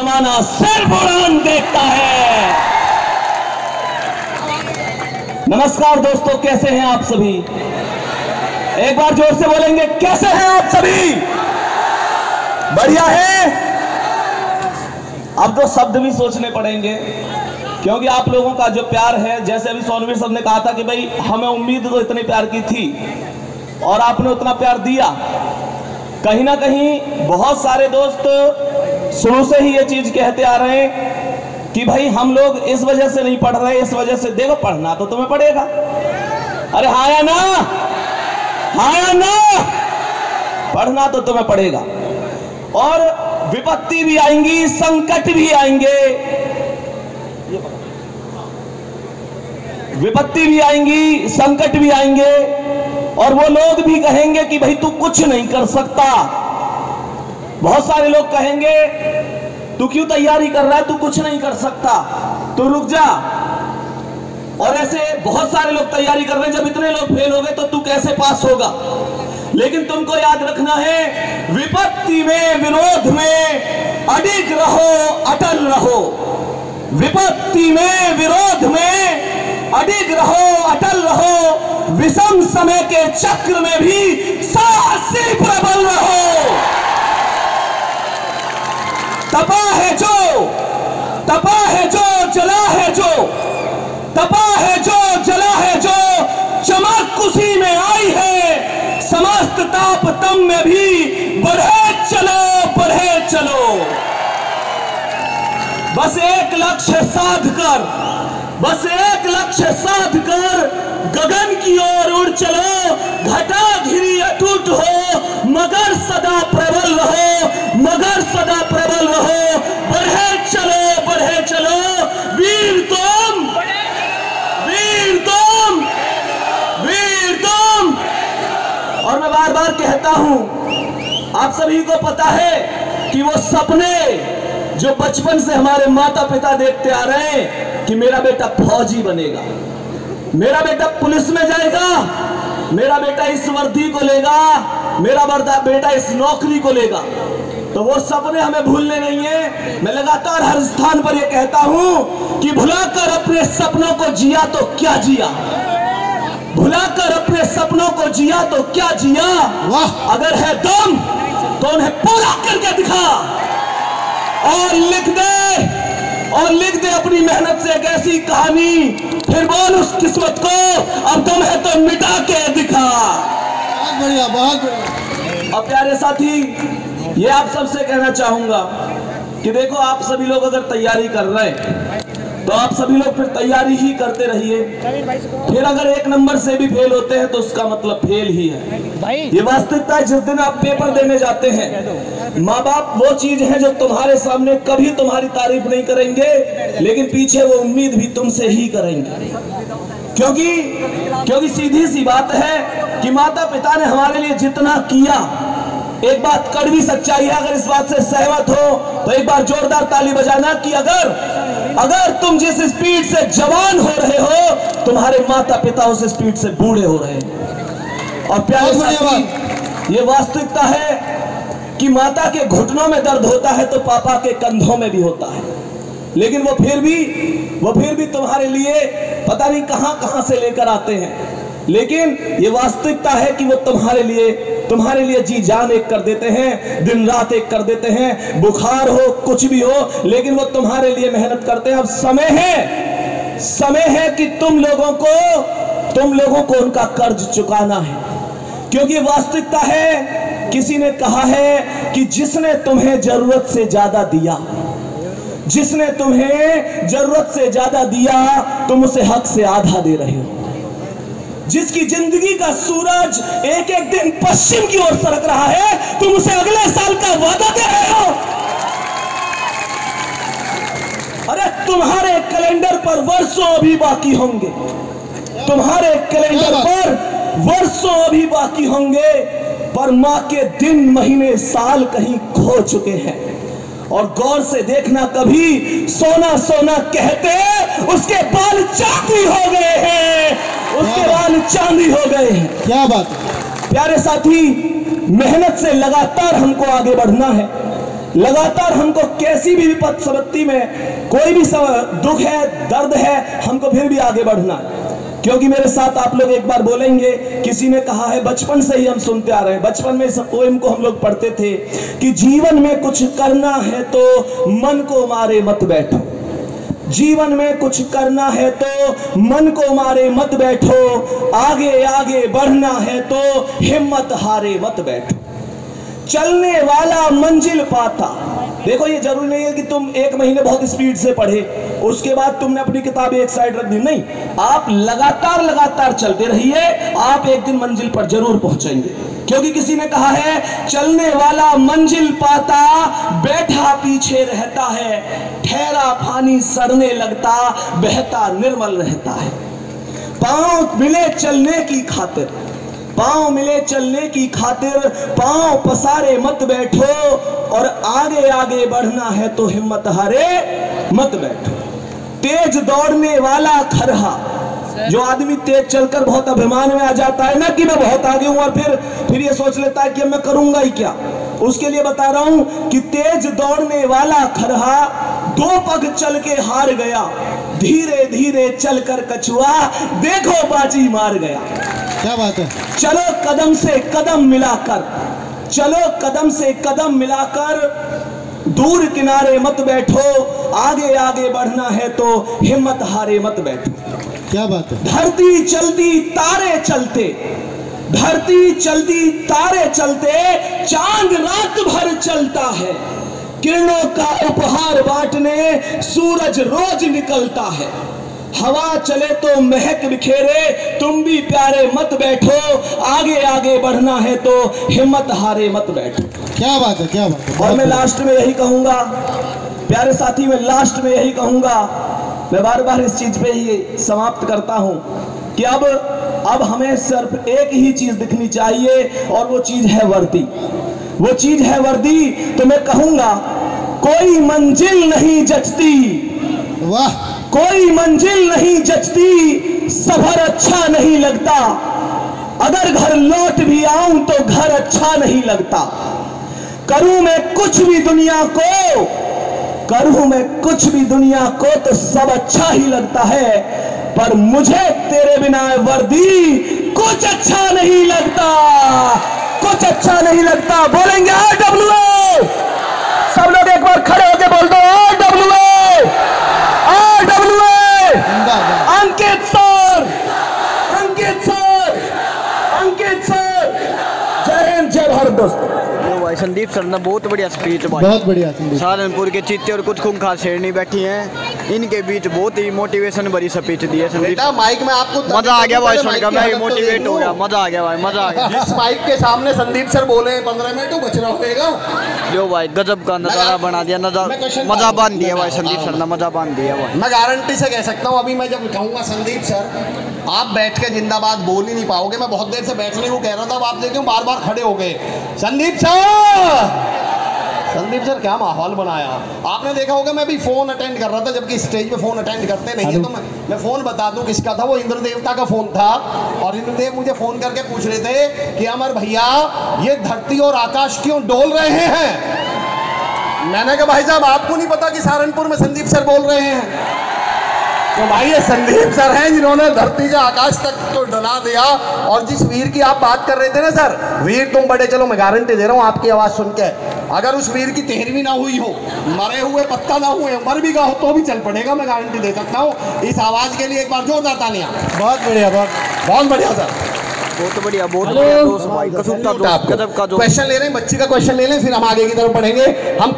जमाना सिर्फ उड़ान देखता है। नमस्कार दोस्तों, कैसे हैं आप सभी? एक बार जोर से बोलेंगे, कैसे हैं आप सभी? बढ़िया है? अब तो शब्द भी सोचने पड़ेंगे, क्योंकि आप लोगों का जो प्यार है, जैसे अभी सोनवीर साहब ने कहा था कि भाई हमें उम्मीद तो इतने प्यार की थी और आपने उतना प्यार दिया। कहीं ना कहीं बहुत सारे दोस्त शुरू से ही ये चीज कहते आ रहे हैं कि भाई हम लोग इस वजह से नहीं पढ़ रहे, इस वजह से। देखो, पढ़ना तो तुम्हें पड़ेगा। अरे हाँ या ना? हाँ या ना? पढ़ना तो तुम्हें पड़ेगा, और विपत्ति भी आएंगी, संकट भी आएंगे, विपत्ति भी आएंगी, संकट भी आएंगे, और वो लोग भी कहेंगे कि भाई तू कुछ नहीं कर सकता। बहुत सारे लोग कहेंगे तू क्यों तैयारी कर रहा है, तू कुछ नहीं कर सकता, तू रुक जा। और ऐसे बहुत सारे लोग तैयारी कर रहे हैं, जब इतने लोग फेल हो गए तो तू कैसे पास होगा। लेकिन तुमको याद रखना है, विपत्ति में, विरोध में अडिग रहो, अटल रहो। विपत्ति में, विरोध में अडिग रहो, अटल रहो। विषम समय के चक्र में भी साहसी प्रबल रहो। तपा है जो, तपा है जो, जला है जो, तपा है जो, जला है जो, चमक उसी में आई है। समस्त ताप तम में भी बढ़े चलो, बढ़े चलो। बस एक लक्ष्य साध कर, बस एक लक्ष्य साध कर गगन की ओर उड़ चलो। घटा घिरी अटूट हो, मगर सदा प्रबल रहो, मगर सदा प्रबल रहो। बढ़े चलो, बढ़े चलो। वीर तुम, वीर तुम, वीर तुम। और मैं बार बार कहता हूं, आप सभी को पता है कि वो सपने जो बचपन से हमारे माता पिता देखते आ रहे हैं कि मेरा बेटा फौजी बनेगा, मेरा बेटा पुलिस में जाएगा, मेरा बेटा इस वर्दी को लेगा, मेरा बेटा इस नौकरी को लेगा, तो वो सपने हमें भूलने नहीं है। मैं लगातार हर स्थान पर ये कहता हूं कि भुलाकर अपने सपनों को जिया तो क्या जिया, भुलाकर अपने सपनों को जिया तो क्या जिया। अगर है दम तो उन्हें पूरा करके दिखा, और लिख दे, और लिख दे अपनी मेहनत से एक ऐसी कहानी। फिर बोल उस किस्मत को, अब तुम है तो मिटा के दिखा। बहुत बढ़िया, बहुत बढ़िया। अब प्यारे साथी, ये आप सबसे कहना चाहूंगा कि देखो, आप सभी लोग अगर तैयारी कर रहे हैं तो आप सभी लोग फिर तैयारी ही करते रहिए। फिर अगर एक नंबर से भी फेल होते हैं तो उसका मतलब फेल ही है। ये वास्तविकता है। जिस दिन आप पेपर देने जाते हैं, माँ बाप वो चीज है जो तुम्हारे सामने कभी तुम्हारी तारीफ नहीं करेंगे, लेकिन पीछे वो उम्मीद भी तुमसे ही करेंगे। क्योंकि सीधी सी बात है कि माता पिता ने हमारे लिए जितना किया, एक बात कड़वी सच्चाई है, अगर इस बात से सहमत हो तो एक बार जोरदार ताली बजाना कि अगर तुम जिस स्पीड से जवान हो रहे हो, तुम्हारे माता पिता उस स्पीड से बूढ़े हो रहे हैं। और प्यारे साथी, ये वास्तविकता है कि माता के घुटनों में दर्द होता है तो पापा के कंधों में भी होता है, लेकिन वो फिर भी तुम्हारे लिए पता नहीं कहां से लेकर आते हैं। लेकिन ये वास्तविकता है कि वो तुम्हारे लिए जी जान एक कर देते हैं, दिन रात एक कर देते हैं। बुखार हो, कुछ भी हो, लेकिन वो तुम्हारे लिए मेहनत करते हैं। अब समय है कि तुम लोगों को उनका कर्ज चुकाना है। क्योंकि वास्तविकता है, किसी ने कहा है कि जिसने तुम्हें जरूरत से ज्यादा दिया, जिसने तुम्हें जरूरत से ज्यादा दिया, तुम उसे हक से आधा दे रहे हो। जिसकी जिंदगी का सूरज एक एक दिन पश्चिम की ओर सरक रहा है, तुम उसे अगले साल का वादा दे रहे हो। अरे तुम्हारे कैलेंडर पर वर्षों अभी बाकी होंगे, तुम्हारे कैलेंडर पर वर्षों अभी बाकी होंगे, पर मां के दिन, महीने, साल कहीं खो चुके हैं। और गौर से देखना, कभी सोना सोना कहते उसके बाल चांदी हो गए हैं, उसके बाल चांदी हो गए हैं। क्या बात है प्यारे साथी, मेहनत से लगातार हमको आगे बढ़ना है। लगातार हमको कैसी भी विपद संपत्ति में कोई भी दुख है, दर्द है, हमको फिर भी आगे बढ़ना है। क्योंकि मेरे साथ आप लोग एक बार बोलेंगे, किसी ने कहा है, बचपन से ही हम सुनते आ रहे हैं, बचपन में इस पोएम को हम लोग पढ़ते थे कि जीवन में कुछ करना है तो मन को मारे मत बैठो। जीवन में कुछ करना है तो मन को मारे मत बैठो, आगे आगे बढ़ना है तो हिम्मत हारे मत बैठो। चलने वाला मंजिल पाता। देखो, ये जरूरी नहीं है कि तुम एक महीने बहुत स्पीड से पढ़े, उसके बाद तुमने अपनी किताबें एक साइड रख दी। नहीं, आप लगातार चलते रहिए, आप एक दिन मंजिल पर जरूर पहुंचेंगे। क्योंकि किसी ने कहा है, चलने वाला मंजिल पाता, बैठा पीछे रहता है, ठहरा पानी सड़ने लगता, बहता निर्मल रहता है। पांव मिले चलने की खातिर, पांव मिले चलने की खातिर, पांव पसारे मत बैठो, और आगे आगे बढ़ना है तो हिम्मत हारे मत बैठो। तेज दौड़ने वाला खरहा, जो आदमी तेज चलकर बहुत अभिमान में आ जाता है ना कि मैं बहुत आगे हूं, और फिर ये सोच लेता है कि मैं करूंगा ही क्या, उसके लिए बता रहा हूं कि तेज दौड़ने वाला खरहा 2 पग चल के हार गया, धीरे धीरे चलकर कछुआ देखो बाजी मार गया। क्या बात है। चलो कदम से कदम मिलाकर, चलो कदम से कदम मिलाकर, दूर किनारे मत बैठो, आगे आगे बढ़ना है तो हिम्मत हारे मत बैठो। क्या बात है। धरती चलती तारे चलते, धरती चलती तारे चलते, चांद रात भर चलता है, किरणों का उपहार बांटने सूरज रोज निकलता है। हवा चले तो महक बिखेरे, तुम भी प्यारे मत बैठो, आगे आगे बढ़ना है तो हिम्मत हारे मत बैठो। क्या बात है, क्या बात है। और मैं लास्ट में यही कहूंगा, प्यारे साथी, मैं लास्ट में यही कहूंगा, मैं बार बार इस चीज पे ही समाप्त करता हूं कि अब हमें सिर्फ एक ही चीज दिखनी चाहिए, और वो चीज है वर्दी। वो चीज है वर्दी। तो मैं कहूंगा, कोई मंजिल नहीं जचती, वाह, कोई मंजिल नहीं जचती, सफर अच्छा नहीं लगता, अगर घर लौट भी आऊं तो घर अच्छा नहीं लगता। करूं मैं कुछ भी दुनिया को, करूं मैं कुछ भी दुनिया को तो सब अच्छा ही लगता है, पर मुझे तेरे बिना वर्दी कुछ अच्छा नहीं लगता, कुछ अच्छा नहीं लगता। बोलेंगे RWA, सब लोग एक बार खड़े होकर बोल दो RWA, RWA, अंकित सर, अंकित सर, अंकित सर, जय हिंद, जय भारत। दोस्तों, भाई संदीप सर ने बहुत बढ़िया स्पीच, बहुत बढ़िया। सहारनपुर के चीते और कुछ खूंखार शेरनी बैठी हैं, इनके बीच बहुत ही मोटिवेशन भरी स्पीच दी है संदीप। माइक में आपको मजा आ गया भाई सुनकर, मैं मोटिवेट हो गया, मजा आ गया भाई, मजा आ गया। जिस माइक के सामने संदीप सर बोले 15 मिनट तो बचना होगा। जो भाई गजब का नजारा बना दिया, मजा बांध दिया भाई संदीप सर ने, मजा बांध दिया भाई। मैं गारंटी से कह सकता हूँ, अभी मैं जब कहूँगा संदीप सर आप बैठ के जिंदाबाद बोल ही नहीं पाओगे। मैं बहुत देर से बैठने को कह रहा था, अब आप देखिए बार बार खड़े हो गए। संदीप सर क्या माहौल बनाया। आपने देखा होगा, मैं भी फोन अटेंड कर रहा था, जबकि स्टेज पे फोन अटेंड करते नहीं है, तो मैं फोन बता दूं किसका था। वो इंद्र देवता का फोन था, और इंद्रदेव मुझे फोन करके पूछ रहे थे कि अमर भैया ये धरती और आकाश क्यों डोल रहे हैं। मैंने कहा भाई साहब आपको नहीं पता कि सहारनपुर में संदीप सर बोल रहे हैं। तो भाई ये संदीप सर हैं जिन्होंने धरती से आकाश तक तो डला दिया। और जिस वीर की आप बात कर रहे थे ना सर, वीर तुम बड़े, चलो मैं गारंटी दे रहा हूँ आपकी आवाज़ सुन के, अगर उस वीर की तेहरवीं ना हुई हो, मरे हुए पत्ता ना हुए, मर भी गया हो तो भी चल पड़ेगा, मैं गारंटी दे सकता हूँ। इस आवाज़ के लिए एक बार जोरदार तालियां। बहुत बढ़िया, बहुत बढ़िया सर, बहुत बढ़िया, बहुत बढ़िया दोस्त भाई, कसुत्ता दोस्त, गजब का दोस्त। क्वेश्चन ले रहे हैं, बच्ची का क्वेश्चन ले लें, फिर हम आगे की तरफ बढ़ेंगे। हम